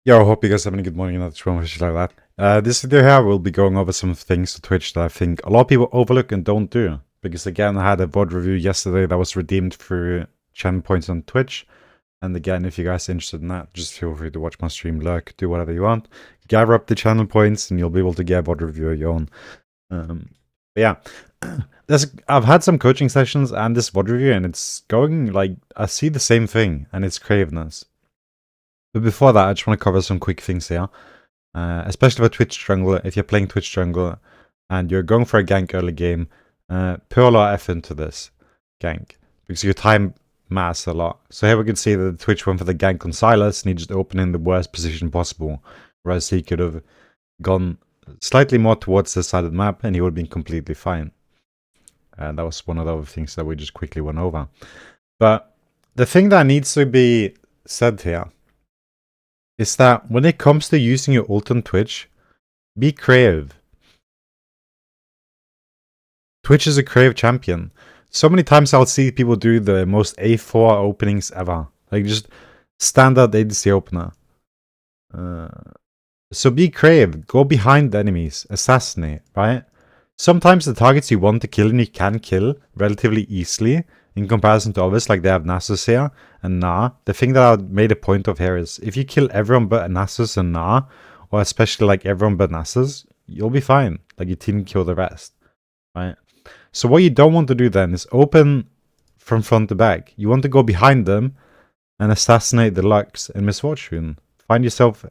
Yo, I hope you guys are having a good morning, another stream or shit like that. This video here will be going over some things to Twitch that I think a lot of people overlook and don't do. Because again, I had a VOD review yesterday that was redeemed through channel points on Twitch. And again, if you guys are interested in that, just feel free to watch my stream, lurk, do whatever you want. Gather up the channel points and you'll be able to get a VOD review of your own. But yeah, I've had some coaching sessions and this VOD review and it's going like, I see the same thing and it's craveness. But before that, I just want to cover some quick things here. Especially for Twitch Jungle, if you're playing Twitch Jungle and you're going for a gank early game, put a lot of effort into this gank. Because your time matters a lot. So here we can see that Twitch went for the gank on Silas and he just opened in the worst position possible. Whereas he could have gone slightly more towards the side of the map and he would have been completely fine. And that was one of the other things that we just quickly went over. But the thing that needs to be said here is that when it comes to using your ult on Twitch, be creative. Twitch is a creative champion. So many times I'll see people do the most A4 openings ever. Like just standard ADC opener. So be creative. Go behind the enemies. Assassinate, right? Sometimes the targets you want to kill and you can kill relatively easily in comparison to others, like they have Nasus here and Nah. The thing that I made a point of here is if you kill everyone but Nasus and Nah, or especially like everyone but Nasus, you'll be fine. Like your team kill the rest, right? So what you don't want to do then is open from front to back. You want to go behind them and assassinate the Lux and Misfortune. Find yourself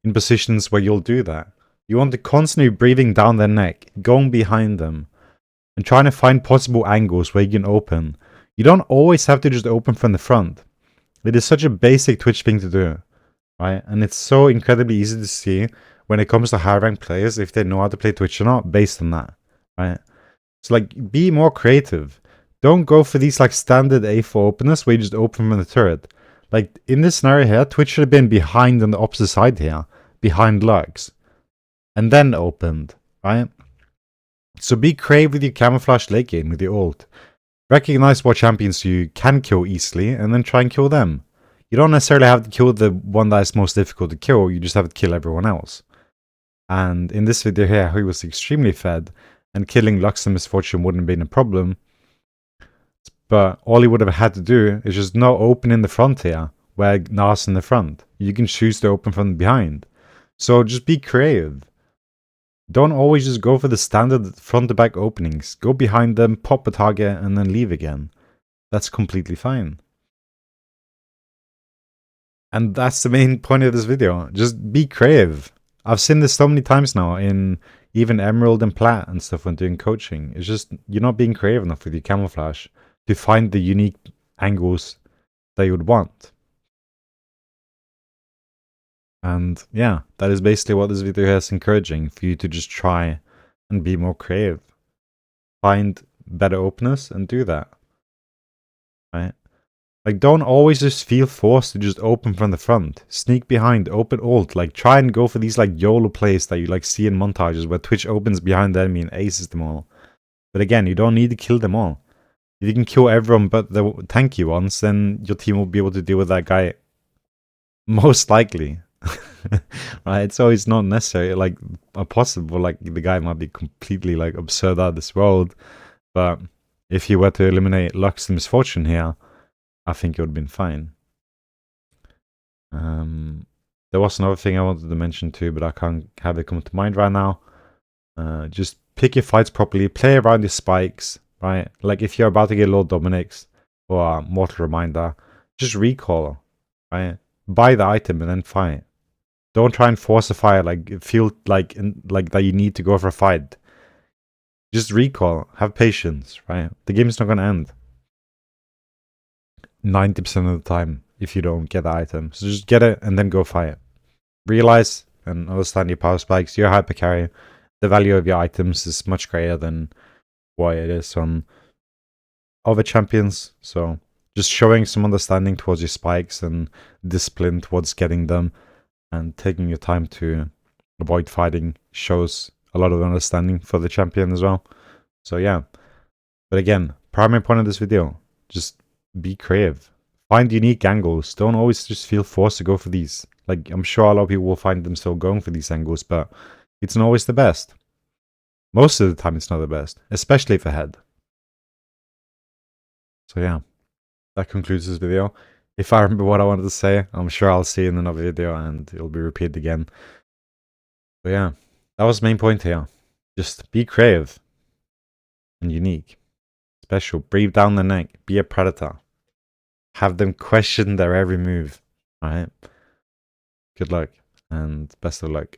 in positions where you'll do that. You want to constantly breathing down their neck, going behind them, and trying to find possible angles where you can open. You don't always have to just open from the front. It is such a basic Twitch thing to do, right? And it's so incredibly easy to see when it comes to high ranked players if they know how to play Twitch or not based on that, right? So like, be more creative. Don't go for these like standard A4 openers where you just open from the turret. Like in this scenario here, Twitch should have been behind on the opposite side here, behind Lux, and then opened, right? So be creative with your camouflage late game with your ult. Recognize what champions you can kill easily and then try and kill them. You don't necessarily have to kill the one that is most difficult to kill, you just have to kill everyone else. And in this video here, he was extremely fed and killing Lux and Misfortune wouldn't have been a problem. But all he would have had to do is just not open in the front here, where Nas in the front. You can choose to open from behind. So just be creative. Don't always just go for the standard front to back openings. Go behind them, pop a target, and then leave again. That's completely fine. And that's the main point of this video. Just be creative. I've seen this so many times now in even Emerald and Plat and stuff when doing coaching. It's just you're not being creative enough with your camouflage to find the unique angles that you would want. And yeah, that is basically what this video is encouraging, for you to just try and be more creative. Find better openers and do that. Right? Like, don't always just feel forced to just open from the front. Sneak behind, open ult. Like, try and go for these like YOLO plays that you like see in montages where Twitch opens behind the enemy and aces them all. But again, you don't need to kill them all. If you can kill everyone but the tanky ones, then your team will be able to deal with that guy most likely. Right? So it's not necessarily like a possible, like the guy might be completely like absurd out of this world, but if you were to eliminate Lux and Misfortune here, I think it would have been fine. There was another thing I wanted to mention too, but I can't have it come to mind right now. Just pick your fights properly, play around your spikes, right? Like if you're about to get Lord Dominic's or Mortal Reminder, just recall, right? Buy the item and then fight. Don't try and force a fight, like feel like that you need to go for a fight. Just recall, have patience, right? The game's not gonna end 90% of the time if you don't get the item. So just get it and then go fight. Realize and understand your power spikes, your hyper carry. The value of your items is much greater than what it is on other champions. So just showing some understanding towards your spikes and discipline towards getting them, and taking your time to avoid fighting shows a lot of understanding for the champion as well. So yeah. But again, primary point of this video, just be creative. Find unique angles. Don't always just feel forced to go for these Like, I'm sure a lot of people will find them still going for these angles, but it's not always the best. Most of the time, it's not the best, especially for head. So yeah, that concludes this video. If I remember what I wanted to say, I'm sure I'll see it in another video and it'll be repeated again. But yeah, that was the main point here. Just be creative and unique. Special. Breathe down the neck. Be a predator. Have them question their every move. Alright? Good luck and best of luck.